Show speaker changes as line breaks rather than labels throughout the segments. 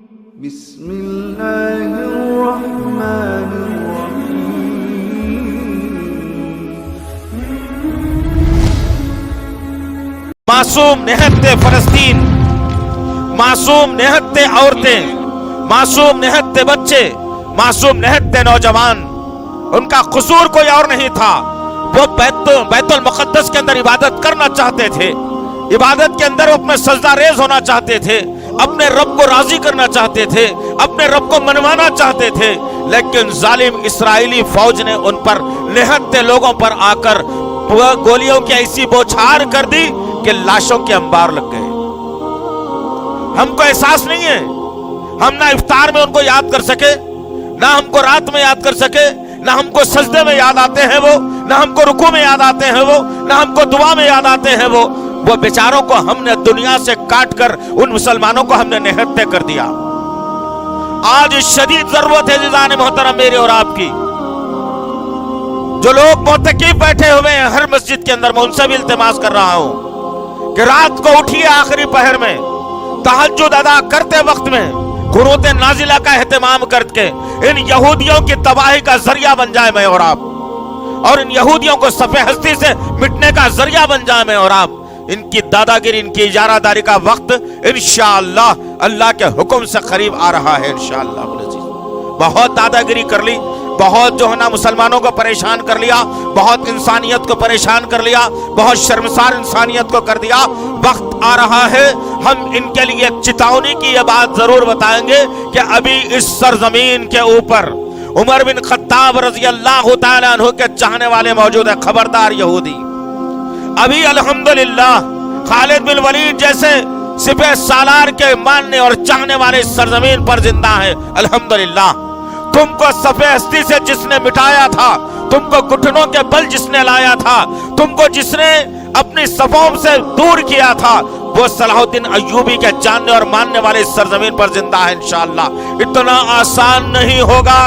بسم اللہ الرحمن
معصوم نہتے فلسطین، معصوم نہتے عورتیں، معصوم نہتے بچے، معصوم نہتے نوجوان، ان کا قصور کوئی اور نہیں تھا۔ وہ بیت المقدس کے اندر عبادت کرنا چاہتے تھے، عبادت کے اندر وہ اپنے سجدہ ریز ہونا چاہتے تھے، اپنے رب کو راضی کرنا چاہتے تھے، اپنے رب کو منوانا چاہتے تھے، لیکن ظالم اسرائیلی فوج نے ان پر نہتے لوگوں پر آ کر گولیوں کی ایسی بوچھار کر دی کہ لاشوں کے انبار لگ گئے۔ ہم کو احساس نہیں ہے، ہم نہ افطار میں ان کو یاد کر سکے، نہ ہم کو رات میں یاد کر سکے، نہ ہم کو سجدے میں یاد آتے ہیں وہ، نہ ہم کو رکوع میں یاد آتے ہیں وہ، نہ ہم کو دعا میں یاد آتے ہیں وہ بیچاروں کو ہم نے دنیا سے کاٹ کر ان مسلمانوں کو ہم نے نہتے کر دیا۔ آج شدید ضرورت ہے عزیزان محترم میرے اور آپ کی، جو لوگ معتکف بیٹھے ہوئے ہیں ہر مسجد کے اندر، میں ان سے بھی التماس کر رہا ہوں کہ رات کو اٹھیے آخری پہر میں، تہجد ادا کرتے وقت میں قنوت نازلہ کا اہتمام کر کے ان یہودیوں کی تباہی کا ذریعہ بن جائے میں اور آپ، اور ان یہودیوں کو صف ہستی سے مٹنے کا ذریعہ بن جائے میں اور آپ۔ ان کی دادا گیری، ان کی اجارہ داری کا وقت انشاءاللہ اللہ کے حکم سے قریب آ رہا ہے انشاءاللہ۔ بہت دادا گیری کر لی، بہت جو ہے نا مسلمانوں کو پریشان کر لیا، بہت انسانیت کو پریشان کر لیا، بہت شرمسار انسانیت کو کر دیا۔ وقت آ رہا ہے ہم ان کے لیے چتاونی کی یہ بات ضرور بتائیں گے کہ ابھی اس سرزمین کے اوپر عمر بن خطاب رضی اللہ تعالیٰ عنہ کے چاہنے والے موجود ہیں۔ خبردار یہودی، ابھی الحمدللہ خالد بن ولید جیسے سپہ سالار کے ماننے اور چاہنے والے اس سرزمین پر زندہ ہیں الحمدللہ۔ تم کو صف ہستی سے جس نے مٹایا تھا، تم کو گھٹنوں کے بل جس نے لایا تھا، تم کو جس نے اپنی صفوں سے دور کیا تھا، وہ صلاح الدین ایوبی کے جاننے اور ماننے والے اس سرزمین پر زندہ ہے انشاءاللہ۔ اتنا آسان نہیں ہوگا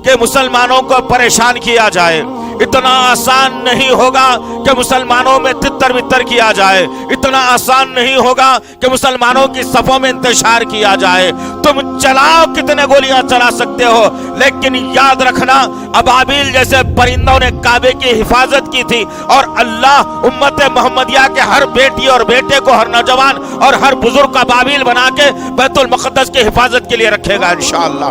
کہ مسلمانوں کو پریشان کیا جائے، اتنا آسان نہیں ہوگا کہ مسلمانوں میں تتر بتر کیا جائے، اتنا آسان نہیں ہوگا کہ مسلمانوں کی صفوں میں انتشار کیا جائے۔ تم چلاؤ کتنے گولیاں چلا سکتے ہو، لیکن یاد رکھنا ابابیل جیسے پرندوں نے کعبے کی حفاظت کی تھی، اور اللہ امت محمدیہ کے ہر بیٹی اور بیٹے کو، ہر نوجوان اور ہر بزرگ کا ابابیل بنا کے بیت المقدس کی حفاظت کے لیے رکھے گا انشاءاللہ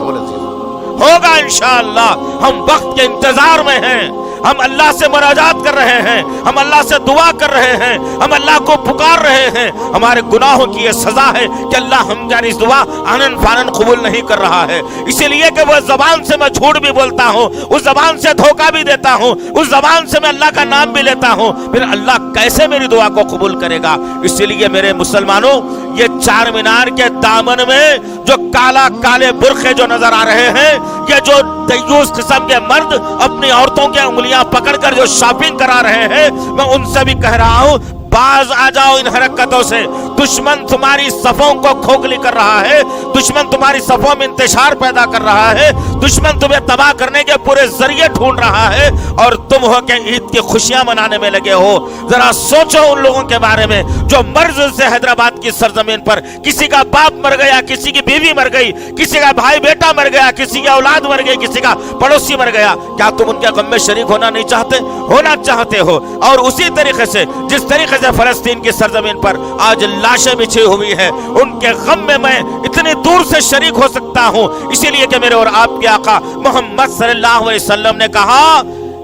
ہوگا انشاءاللہ۔ ہم وقت کے انتظار میں ہیں، ہم اللہ سے مناجات کر رہے ہیں، ہم اللہ سے دعا کر رہے ہیں، ہم اللہ کو پکار رہے ہیں۔ ہمارے گناہوں کی یہ سزا ہے کہ اللہ ہم جانی اس دعا آنن فانن قبول نہیں کر رہا ہے، اسی لیے کہ وہ زبان سے میں جھوٹ بھی بولتا ہوں، اس زبان سے دھوکہ بھی دیتا ہوں، اس زبان سے میں اللہ کا نام بھی لیتا ہوں، پھر اللہ کیسے میری دعا کو قبول کرے گا؟ اسی لیے میرے مسلمانوں، یہ چار مینار کے دامن میں جو کالے برقعے جو نظر آ رہے ہیں، یہ جو دیوس قسم کے مرد اپنی عورتوں کے انگلیاں پکڑ کر جو شاپنگ کرا رہے ہیں، میں ان سے بھی کہہ رہا ہوں باز آ جاؤ ان حرکتوں سے۔ دشمن تمہاری صفوں کو کھوکھلی کر رہا ہے، دشمن تمہاری صفوں میں انتشار پیدا کر رہا ہے، دشمن تمہیں تباہ کرنے کے پورے ذریعے ڈھونڈ رہا ہے، اور تم ہو کہ عید کی خوشیاں منانے میں لگے ہو۔ ذرا سوچو ان لوگوں کے بارے میں جو مرض سے حیدرآباد کی سرزمین پر کسی کا باپ مر گیا، کسی کی بیوی مر گئی، کسی کا بھائی بیٹا مر گیا، کسی کی اولاد مر گئی، کسی کا پڑوسی مر گیا۔ کیا تم ان کے غم میں شریک ہونا نہیں چاہتے؟ ہونا چاہتے ہو۔ اور اسی طریقے سے جس طریقے سے فلسطین کی سرزمین پر آج لاشیں بچھی ہوئی ہیں، ان کے غم میں اتنی دور سے شریک ہو سکتا ہوں، اسی لیے کہ میرے اور آپ کے آقا محمد صلی اللہ علیہ وسلم نے کہا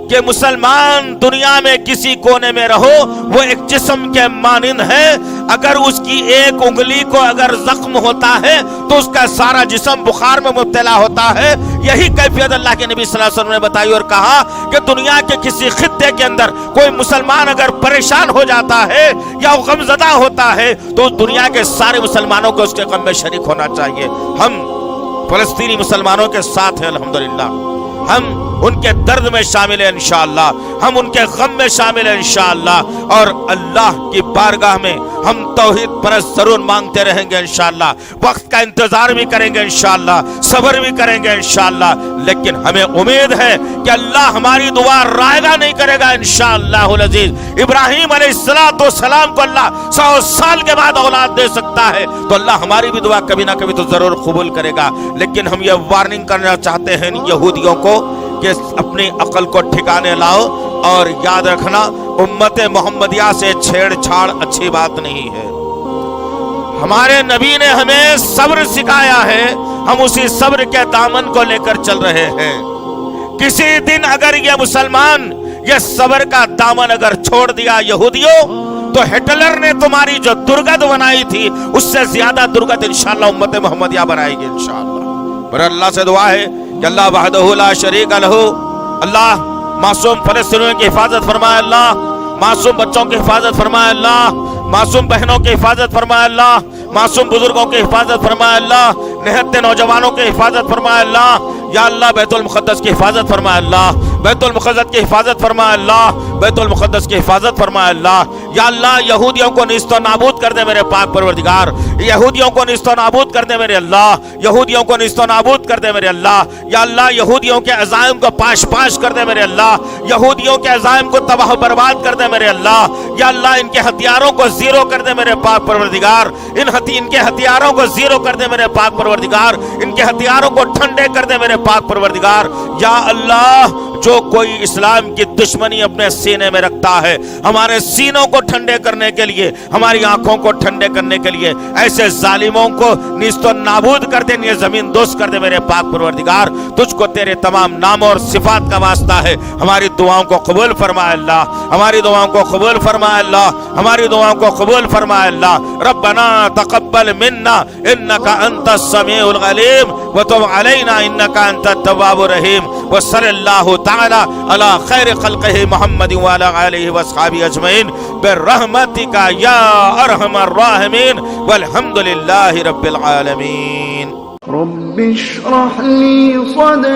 کہ مسلمان دنیا میں کسی کونے میں رہو، وہ ایک جسم کے مانند ہے، اگر اس کی ایک انگلی کو اگر زخم ہوتا ہے تو اس کا سارا جسم بخار میں مبتلا ہوتا ہے۔ یہی کیفیت اللہ کے نبی صلی اللہ علیہ وسلم نے بتائی اور کہا کہ دنیا کے کسی خطے کے اندر کوئی مسلمان اگر پریشان ہو جاتا ہے یا غم زدہ ہوتا ہے تو اس دنیا کے سارے مسلمانوں کو اس کے غم میں شریک ہونا چاہیے۔ ہم فلسطینی مسلمانوں کے ساتھ ہیں الحمدللہ، ہم ان کے درد میں شامل ہیں انشاءاللہ، ہم ان کے غم میں شامل ہیں انشاءاللہ، اور اللہ کی بارگاہ میں ہم توحید پرست ضرور مانگتے رہیں گے انشاءاللہ، وقت کا انتظار بھی کریں گے انشاءاللہ، صبر بھی کریں گے انشاءاللہ، لیکن ہمیں امید ہے کہ اللہ ہماری دعا رائگاں نہیں کرے گا انشاءاللہ العزیز۔ ابراہیم علیہ السلام کو اللہ 100 سال کے بعد اولاد دے سکتا ہے، تو اللہ ہماری بھی دعا کبھی نہ کبھی تو ضرور قبول کرے گا۔ لیکن ہم یہ وارننگ کرنا چاہتے ہیں یہودیوں کو کہ اپنی عقل کو ٹھکانے لاؤ، اور یاد رکھنا امت محمدیہ سے چھیڑ چھاڑ اچھی بات نہیں ہے۔ ہمارے نبی نے ہمیں صبر سکھایا ہے، ہم اسی صبر کے دامن کو لے کر چل رہے ہیں۔ کسی دن اگر یہ مسلمان یہ صبر کا دامن اگر چھوڑ دیا یہودیوں، تو ہٹلر نے تمہاری جو درگت بنائی تھی اس سے زیادہ درگت انشاءاللہ امت محمدیہ بنائے گی انشاءاللہ۔ پر اللہ سے دعا ہے کہ اللہ وحدہ لا شریک لہ، اللہ معصوم فلسطینیوں کی حفاظت فرمائے، اللہ معصوم بچوں کی حفاظت فرمائے، اللہ معصوم بہنوں کی حفاظت فرمائے، اللہ معصوم بزرگوں کی حفاظت فرمائے، اللہ نہتے نوجوانوں کی حفاظت فرمائے، اللہ یا اللہ بیت المقدس کی حفاظت فرمائے، اللہ بیت المقدس کی حفاظت فرمائے، اللہ بیت المقدس کی حفاظت فرمائے، اللہ یا اللہ یہودیوں کو نیست و نابود کر دے میرے پاک پروردگار، یہودیوں کو نیست و نابود کر دے میرے اللہ، یہودیوں کو نیست و نابود کر دے میرے اللہ، یا اللہ یہودیوں کے عزائم کو پاش پاش کر دے میرے اللہ، یہودیوں کے عزائم کو تباہ و برباد کر دے میرے اللہ، یا اللہ ان کے ہتھیاروں کو زیرو کر دے میرے پاک پروردگار، ان کے ہتھیاروں کو زیرو کر دے میرے پاک پروردگار، ان کے ہتھیاروں کو ٹھنڈے کر دے میرے پاک پروردگار، یا اللہ جو کوئی اسلام کی دشمنی اپنے سینے میں رکھتا ہے، ہمارے سینوں کو ٹھنڈے کرنے کے لیے، ہماری آنکھوں کو ٹھنڈے کرنے کے لیے ایسے ظالموں کو نیست و نابود کر دے، یہ زمین دوست کر دے میرے پاک پروردگار۔ تجھ کو تیرے تمام ناموں اور صفات کا واسطہ ہے، ہماری دعاؤں کو قبول فرمائے اللہ، ہماری دعاؤں کو قبول فرمائے اللہ، ہماری دعاؤں کو قبول فرمائے اللہ۔ ربنا تقبل منا انك انت السميع العليم وتب علينا انك انت التواب الرحيم وصلى الله تعالى على خير خلقه محمد وعلى اله واصحابه اجمعين برحمتك يا ارحم الراحمين والحمد لله رب العالمين۔
رب اشرح لي صدري